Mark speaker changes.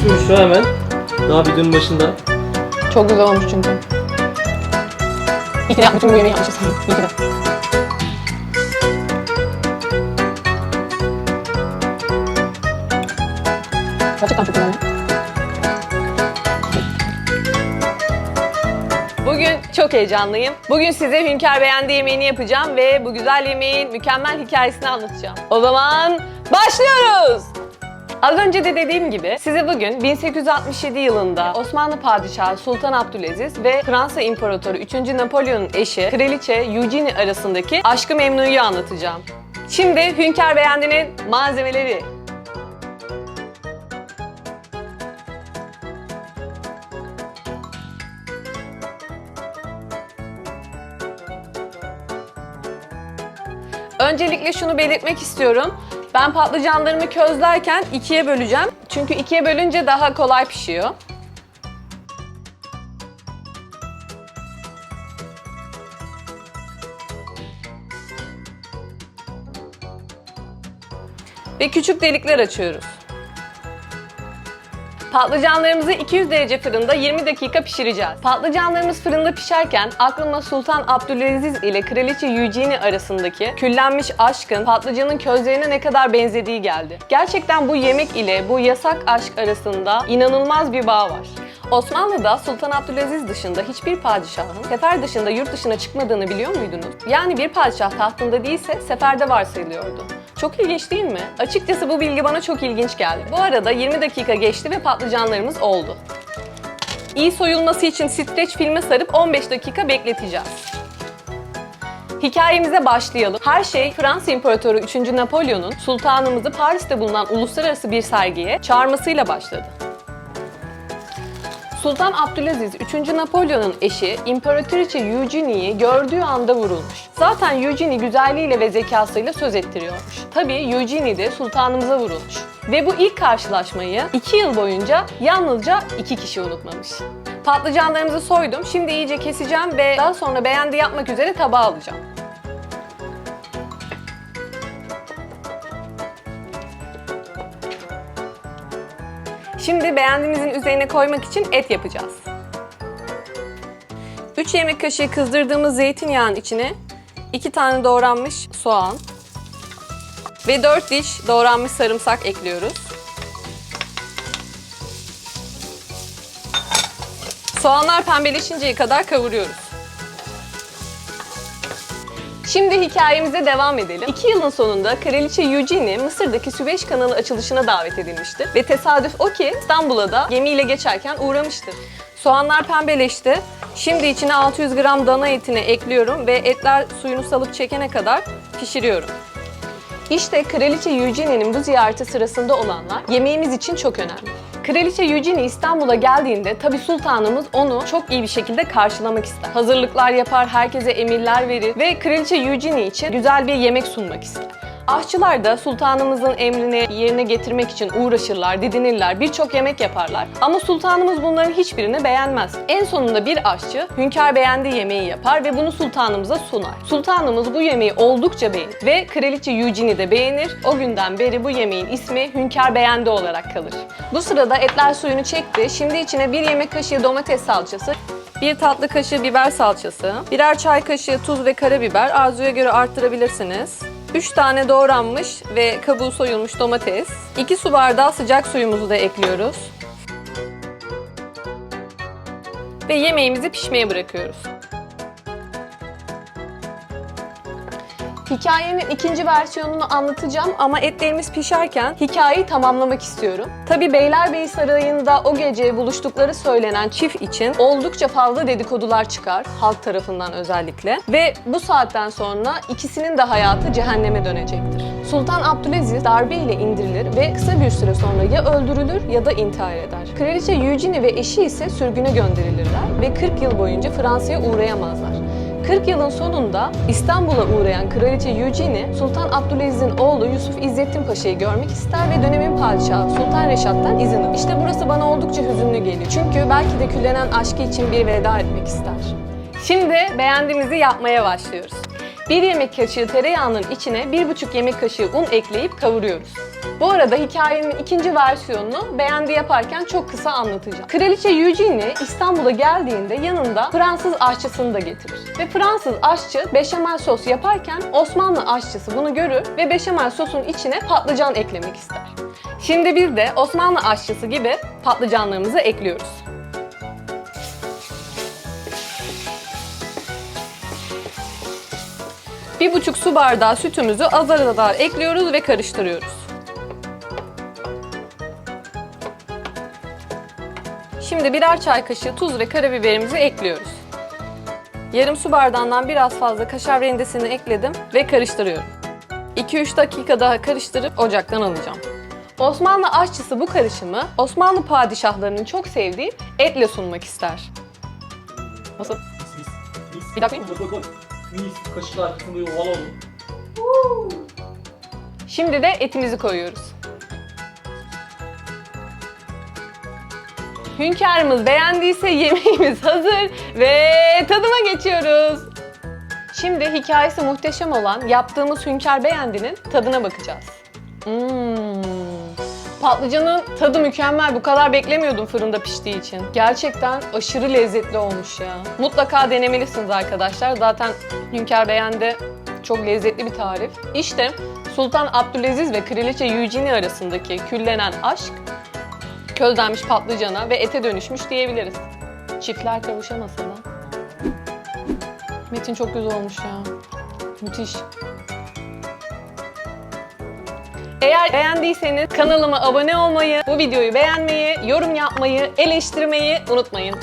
Speaker 1: pişmiş şu hemen. Daha videonun başında.
Speaker 2: Çok güzel olmuş çünkü. İyi ki de bütün bu yemeği yapmışız. İyi ki de. Gerçekten çok güzel.
Speaker 3: Bugün çok heyecanlıyım. Bugün size Hünkar beğendi yemeğini yapacağım ve bu güzel yemeğin mükemmel hikayesini anlatacağım. O zaman başlıyoruz! Az önce de dediğim gibi size bugün 1867 yılında Osmanlı Padişahı Sultan Abdülaziz ve Fransa İmparatoru 3. Napolyon'un eşi Kraliçe Eugenie arasındaki Aşk-ı Memnu'yu anlatacağım. Şimdi Hünkar beğendinin malzemeleri. Öncelikle şunu belirtmek istiyorum. Ben patlıcanlarımı közlerken ikiye böleceğim. Çünkü ikiye bölünce daha kolay pişiyor. Ve küçük delikler açıyoruz. Patlıcanlarımızı 200 derece fırında 20 dakika pişireceğiz. Patlıcanlarımız fırında pişerken aklıma Sultan Abdülaziz ile Kraliçe Eugenie arasındaki küllenmiş aşkın patlıcanın közlerine ne kadar benzediği geldi. Gerçekten bu yemek ile bu yasak aşk arasında inanılmaz bir bağ var. Osmanlı'da Sultan Abdülaziz dışında hiçbir padişahın sefer dışında yurt dışına çıkmadığını biliyor muydunuz? Yani bir padişah tahtında değilse seferde varsayılıyordu. Çok ilginç değil mi? Açıkçası bu bilgi bana çok ilginç geldi. Bu arada 20 dakika geçti ve patlıcanlarımız oldu. İyi soyulması için streç filme sarıp 15 dakika bekleteceğiz. Hikayemize başlayalım. Her şey Fransa İmparatoru 3. Napolyon'un sultanımızı Paris'te bulunan uluslararası bir sergiye çağırmasıyla başladı. Sultan Abdülaziz 3. Napolyon'un eşi İmparatoriçe Eugenie'yi gördüğü anda vurulmuş. Zaten Eugenie güzelliğiyle ve zekasıyla söz ettiriyormuş. Tabii Eugenie de sultanımıza vurulmuş. Ve bu ilk karşılaşmayı 2 yıl boyunca yalnızca 2 kişi unutmamış. Patlıcanlarımızı soydum. Şimdi iyice keseceğim ve daha sonra beğendi yapmak üzere tabağa alacağım. Şimdi beğendimizin üzerine koymak için et yapacağız. 3 yemek kaşığı kızdırdığımız zeytinyağının içine 2 tane doğranmış soğan ve 4 diş doğranmış sarımsak ekliyoruz. Soğanlar pembeleşinceye kadar kavuruyoruz. Şimdi hikayemize devam edelim. 2 yılın sonunda Kraliçe Eugenie Mısır'daki Süveyş kanalı açılışına davet edilmiştir. Ve tesadüf o ki İstanbul'a da gemiyle geçerken uğramıştır. Soğanlar pembeleşti. Şimdi içine 600 gram dana etini ekliyorum ve etler suyunu salıp çekene kadar pişiriyorum. İşte Kraliçe Eugenie'nin bu ziyareti sırasında olanlar yemeğimiz için çok önemli. Kraliçe Eugenie İstanbul'a geldiğinde tabi sultanımız onu çok iyi bir şekilde karşılamak ister. Hazırlıklar yapar, herkese emirler verir ve Kraliçe Eugenie için güzel bir yemek sunmak ister. Aşçılar da sultanımızın emrini yerine getirmek için uğraşırlar, didinirler, birçok yemek yaparlar. Ama sultanımız bunların hiçbirini beğenmez. En sonunda bir aşçı hünkâr beğendiği yemeği yapar ve bunu sultanımıza sunar. Sultanımız bu yemeği oldukça beğenir ve Kraliçe Eugenie de beğenir. O günden beri bu yemeğin ismi hünkâr beğendi olarak kalır. Bu sırada etler suyunu çekti. Şimdi içine 1 yemek kaşığı domates salçası, 1 tatlı kaşığı biber salçası, birer çay kaşığı tuz ve karabiber, arzuya göre arttırabilirsiniz. 3 tane doğranmış ve kabuğu soyulmuş domates. 2 su bardağı sıcak suyumuzu da ekliyoruz. Ve yemeğimizi pişmeye bırakıyoruz. Hikayenin ikinci versiyonunu anlatacağım ama etlerimiz pişerken hikayeyi tamamlamak istiyorum. Tabii Beylerbeyi Sarayı'nda o gece buluştukları söylenen çift için oldukça fazla dedikodular çıkar, halk tarafından özellikle. Ve bu saatten sonra ikisinin de hayatı cehenneme dönecektir. Sultan Abdülaziz darbe ile indirilir ve kısa bir süre sonra ya öldürülür ya da intihar eder. Kraliçe Eugenie ve eşi ise sürgüne gönderilirler ve 40 yıl boyunca Fransa'ya uğrayamazlar. 40 yılın sonunda İstanbul'a uğrayan Kraliçe Eugenie, Sultan Abdülaziz'in oğlu Yusuf İzzettin Paşa'yı görmek ister ve dönemin padişahı Sultan Reşat'tan izin alır. İşte burası bana oldukça hüzünlü geliyor. Çünkü belki de küllenen aşkı için bir veda etmek ister. Şimdi beğendiğimizi yapmaya başlıyoruz. 1 yemek kaşığı tereyağının içine 1,5 yemek kaşığı un ekleyip kavuruyoruz. Bu arada hikayenin ikinci versiyonunu beğendi yaparken çok kısa anlatacağım. Kraliçe Eugenie İstanbul'a geldiğinde yanında Fransız aşçısını da getirir. Ve Fransız aşçı beşamel sos yaparken Osmanlı aşçısı bunu görür ve beşamel sosun içine patlıcan eklemek ister. Şimdi biz de Osmanlı aşçısı gibi patlıcanlarımızı ekliyoruz. Bir buçuk su bardağı sütümüzü azar azar ekliyoruz ve karıştırıyoruz. Şimdi birer çay kaşığı tuz ve karabiberimizi ekliyoruz. Yarım su bardağından biraz fazla kaşar rendesini ekledim ve karıştırıyorum. 2-3 dakika daha karıştırıp ocaktan alacağım. Osmanlı aşçısı bu karışımı Osmanlı padişahlarının çok sevdiği etle sunmak ister. Nasıl? Bir dakika.
Speaker 1: Mis, kaşıklar arkasında yuvala oldu.
Speaker 3: Şimdi de etimizi koyuyoruz. Hünkârımız beğendiyse yemeğimiz hazır ve tadıma geçiyoruz. Şimdi hikayesi muhteşem olan yaptığımız Hünkâr Beğendi'nin tadına bakacağız. Patlıcanın tadı mükemmel. Bu kadar beklemiyordum fırında piştiği için. Gerçekten aşırı lezzetli olmuş ya. Mutlaka denemelisiniz arkadaşlar. Zaten Hünkâr Beğendi çok lezzetli bir tarif. İşte Sultan Abdülaziz ve Kraliçe Eugenie arasındaki küllenen aşk közlenmiş patlıcana ve ete dönüşmüş diyebiliriz. Çiftler kavuşamasa da. Metin çok güzel olmuş ya. Müthiş. Eğer beğendiyseniz kanalıma abone olmayı, bu videoyu beğenmeyi, yorum yapmayı, eleştirmeyi unutmayın.